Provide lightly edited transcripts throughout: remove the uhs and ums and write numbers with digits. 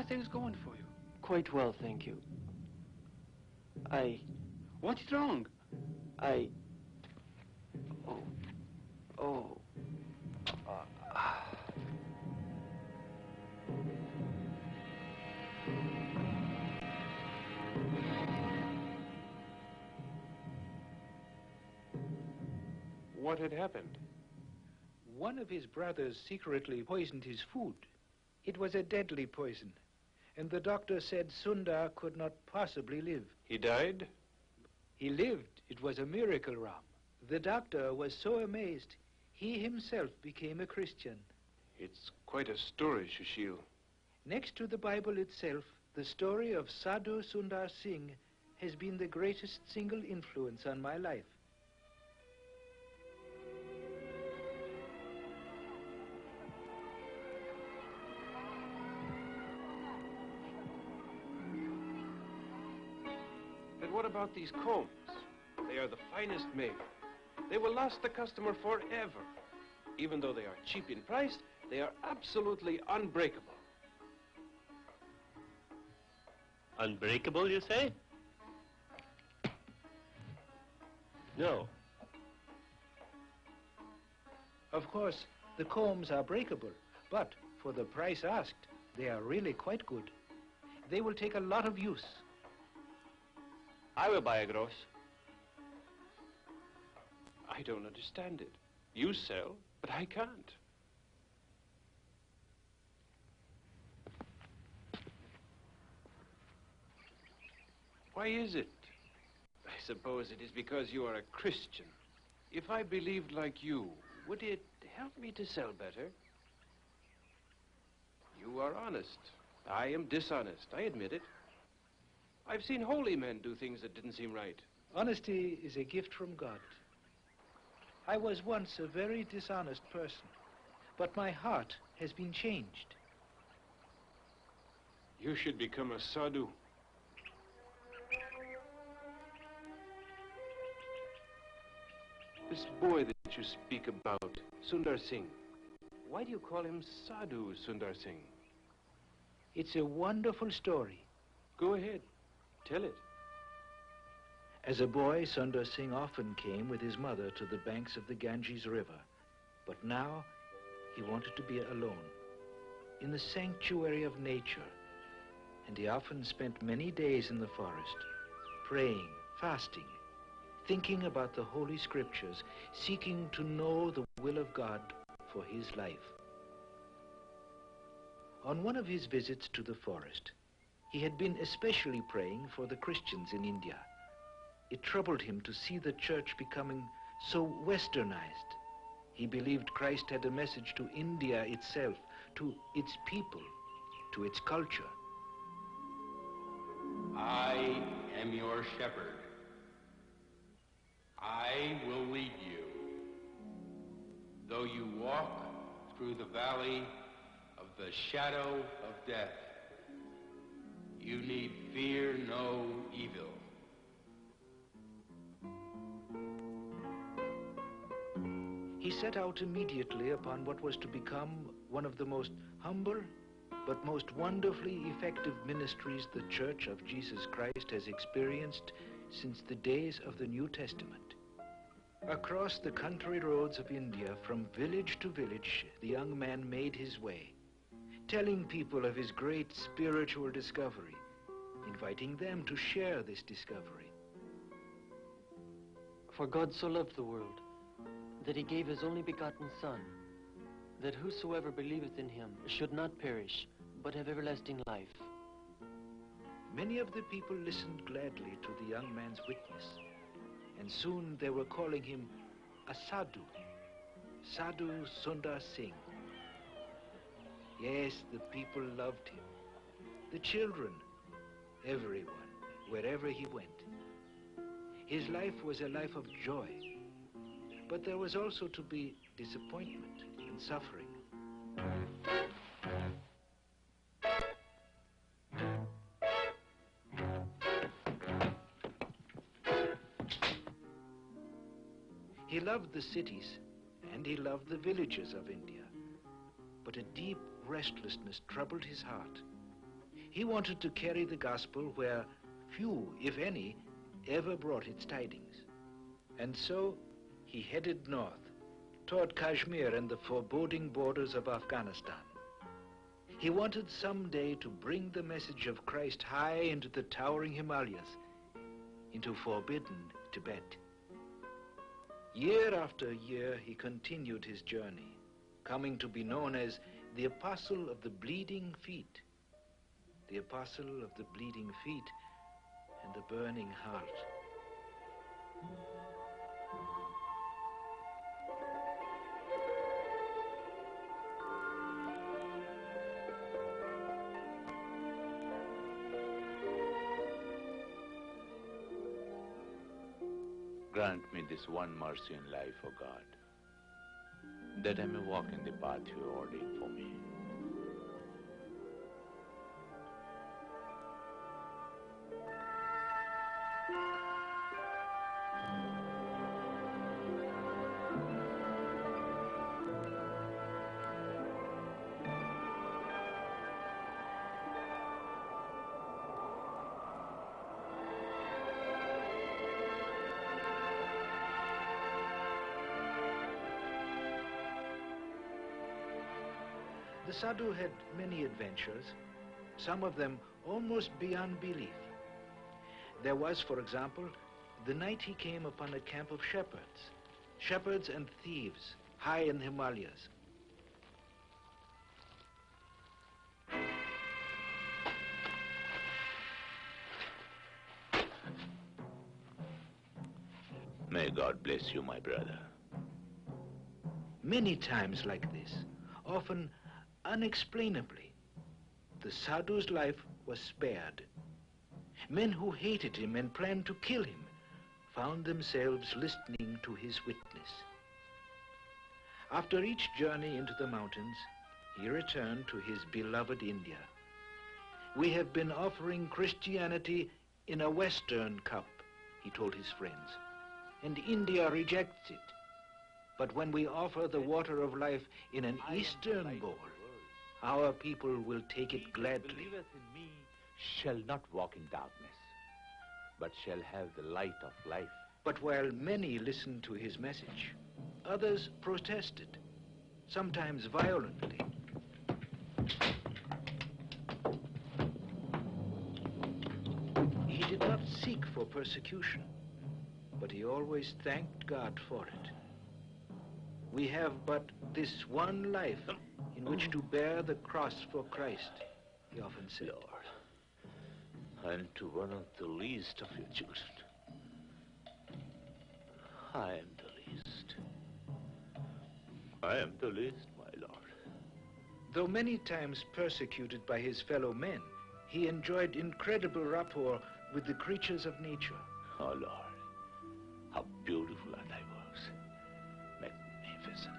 things going for you? Quite well, thank you. What's wrong? Oh. What had happened? One of his brothers secretly poisoned his food. It was a deadly poison, and the doctor said Sundar could not possibly live. He died? He lived. It was a miracle, Ram. The doctor was so amazed, he himself became a Christian. It's quite a story, Sushil. Next to the Bible itself, the story of Sadhu Sundar Singh has been the greatest single influence on my life. But what about these combs? They are the finest made. They will last the customer forever. Even though they are cheap in price, they are absolutely unbreakable. Unbreakable, you say? No. Of course, the combs are breakable, but for the price asked, they are really quite good. They will take a lot of use. I will buy a gross. I don't understand it. You sell, but I can't. Why is it? I suppose it is because you are a Christian. If I believed like you, would it help me to sell better? You are honest. I am dishonest. I admit it. I've seen holy men do things that didn't seem right. Honesty is a gift from God. I was once a very dishonest person, but my heart has been changed. You should become a sadhu. This boy that you speak about, Sundar Singh, why do you call him Sadhu Sundar Singh? It's a wonderful story. Go ahead, tell it. As a boy, Sundar Singh often came with his mother to the banks of the Ganges River. But now, he wanted to be alone, in the sanctuary of nature. And he often spent many days in the forest, praying, fasting, thinking about the Holy Scriptures, seeking to know the will of God for his life. On one of his visits to the forest, he had been especially praying for the Christians in India. It troubled him to see the church becoming so westernized. He believed Christ had a message to India itself, to its people, to its culture. I am your shepherd. I will lead you. Though you walk through the valley of the shadow of death, you need fear no evil. He set out immediately upon what was to become one of the most humble but most wonderfully effective ministries the Church of Jesus Christ has experienced since the days of the New Testament. Across the country roads of India, from village to village, the young man made his way, telling people of his great spiritual discovery, inviting them to share this discovery. For God so loved the world, that he gave his only begotten Son, that whosoever believeth in him should not perish, but have everlasting life. Many of the people listened gladly to the young man's witness, and soon they were calling him a sadhu, Sadhu Sundar Singh. Yes, the people loved him, the children, everyone, wherever he went. His life was a life of joy, but there was also to be disappointment and suffering. He loved the cities and he loved the villages of India, but a deep restlessness troubled his heart. He wanted to carry the gospel where few, if any, ever brought its tidings. And so he headed north, toward Kashmir and the foreboding borders of Afghanistan. He wanted someday to bring the message of Christ high into the towering Himalayas, into forbidden Tibet. Year after year, he continued his journey, coming to be known as the Apostle of the Bleeding Feet, the Apostle of the Bleeding Feet and the Burning Heart. Grant me this one mercy in life, O God, that I may walk in the path you ordained for me. The Sadhu had many adventures, some of them almost beyond belief. There was, for example, the night he came upon a camp of shepherds and thieves, high in the Himalayas. May God bless you, my brother. Many times like this, often unexplainably, the Sadhu's life was spared. Men who hated him and planned to kill him found themselves listening to his witness. After each journey into the mountains, he returned to his beloved India. We have been offering Christianity in a Western cup, he told his friends, and India rejects it. But when we offer the water of life in an Eastern bowl, our people will take it gladly. He that believeth in me shall not walk in darkness, but shall have the light of life. But while many listened to his message, others protested, sometimes violently. He did not seek for persecution, but he always thanked God for it. We have but this one life in which to bear the cross for Christ, he often said. Lord, and to one of the least of your children, I am the least. I am the least, my Lord. Though many times persecuted by his fellow men, he enjoyed incredible rapport with the creatures of nature. Oh, Lord, how beautiful are thy works. Magnificent.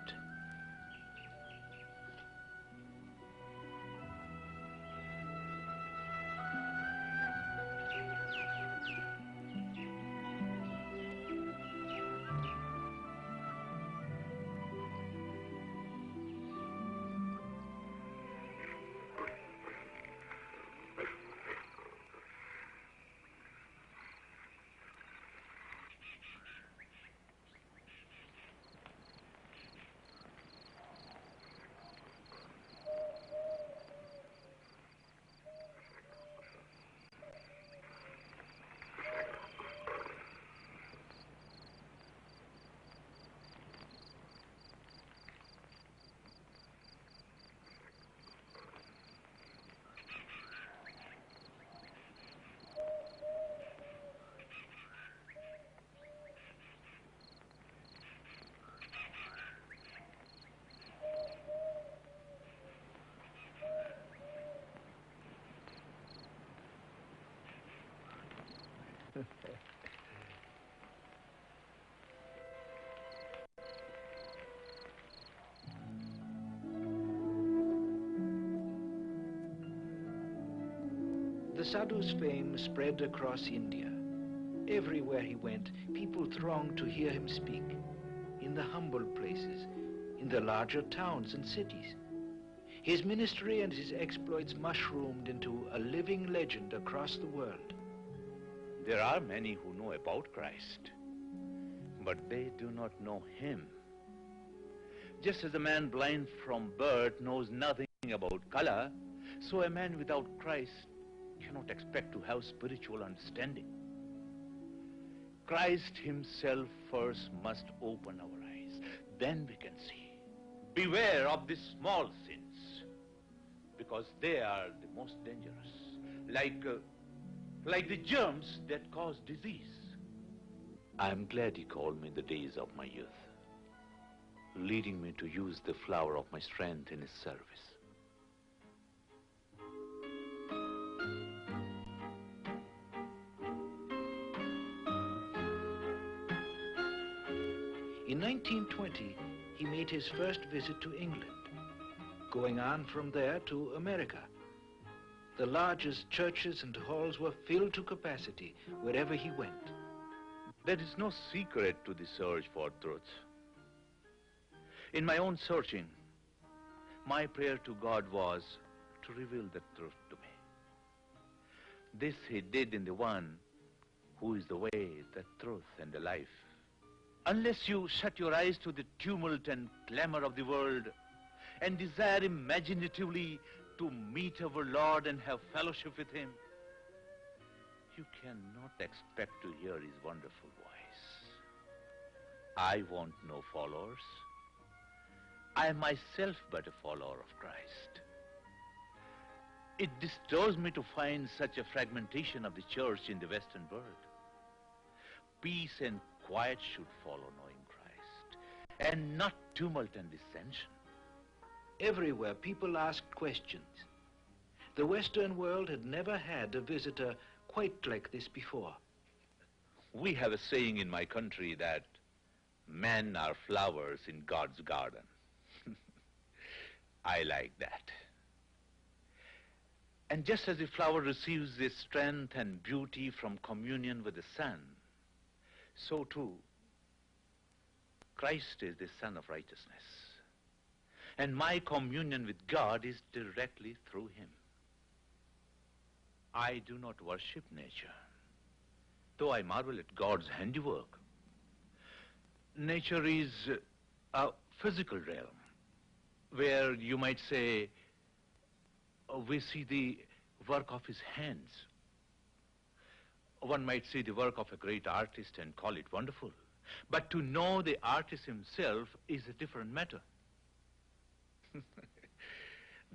The Sadhu's fame spread across India. Everywhere he went, people thronged to hear him speak, in the humble places, in the larger towns and cities. His ministry and his exploits mushroomed into a living living legend across the world. There are many who know about Christ, but they do not know him. Just as a man blind from birth knows nothing about color, so a man without Christ cannot expect to have spiritual understanding. Christ himself first must open our eyes, then we can see. Beware of the small sins, because they are the most dangerous, like the germs that cause disease. I am glad he called me the days of my youth, leading me to use the flower of my strength in his service. In 1920, he made his first visit to England, going on from there to America. The largest churches and halls were filled to capacity wherever he went. There is no secret to the search for truth. In my own searching, my prayer to God was to reveal the truth to me. This he did in the one who is the way, the truth, and the life. Unless you shut your eyes to the tumult and clamor of the world and desire imaginatively to meet our Lord and have fellowship with him, you cannot expect to hear his wonderful voice. I want no followers. I am myself but a follower of Christ. It disturbs me to find such a fragmentation of the church in the Western world. Peace and quiet should follow knowing Christ, and not tumult and dissension. Everywhere people asked questions. The Western world had never had a visitor quite like this before. We have a saying in my country that men are flowers in God's garden. I like that. And just as the flower receives its strength and beauty from communion with the sun, so too, Christ is the Son of righteousness. And my communion with God is directly through him. I do not worship nature, though I marvel at God's handiwork. Nature is a physical realm, where you might say, we see the work of his hands. One might see the work of a great artist and call it wonderful. But to know the artist himself is a different matter.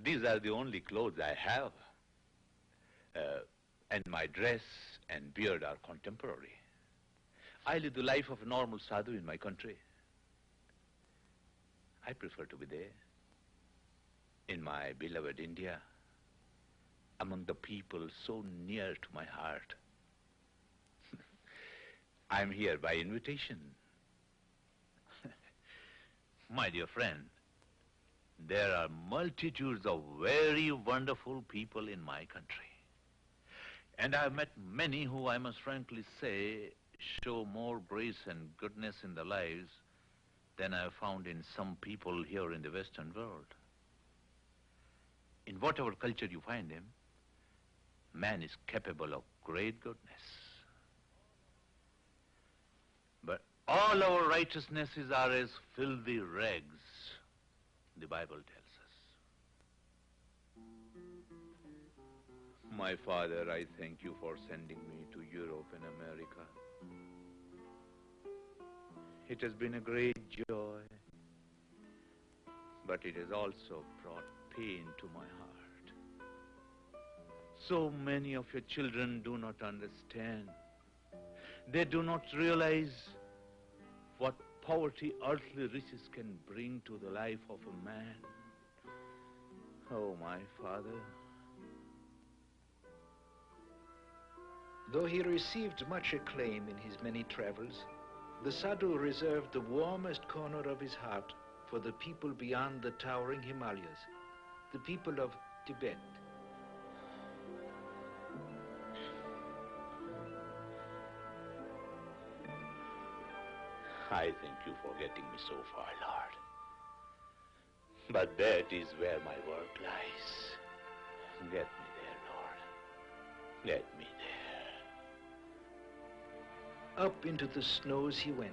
These are the only clothes I have. And my dress and beard are contemporary. I live the life of a normal sadhu in my country. I prefer to be there, in my beloved India, among the people so near to my heart. I'm here by invitation. My dear friend, there are multitudes of very wonderful people in my country. And I've met many who, I must frankly say, show more grace and goodness in their lives than I've found in some people here in the Western world. In whatever culture you find him, man is capable of great goodness. But all our righteousnesses are as filthy rags, the Bible tells us. My Father, I thank you for sending me to Europe and America. It has been a great joy, but it has also brought pain to my heart. So many of your children do not understand. They do not realize what poverty, earthly riches can bring to the life of a man. Oh, my Father. Though he received much acclaim in his many travels, the Sadhu reserved the warmest corner of his heart for the people beyond the towering Himalayas, the people of Tibet. I thank you for getting me so far, Lord. But that is where my work lies. Get me there, Lord. Let me there. Up into the snows he went,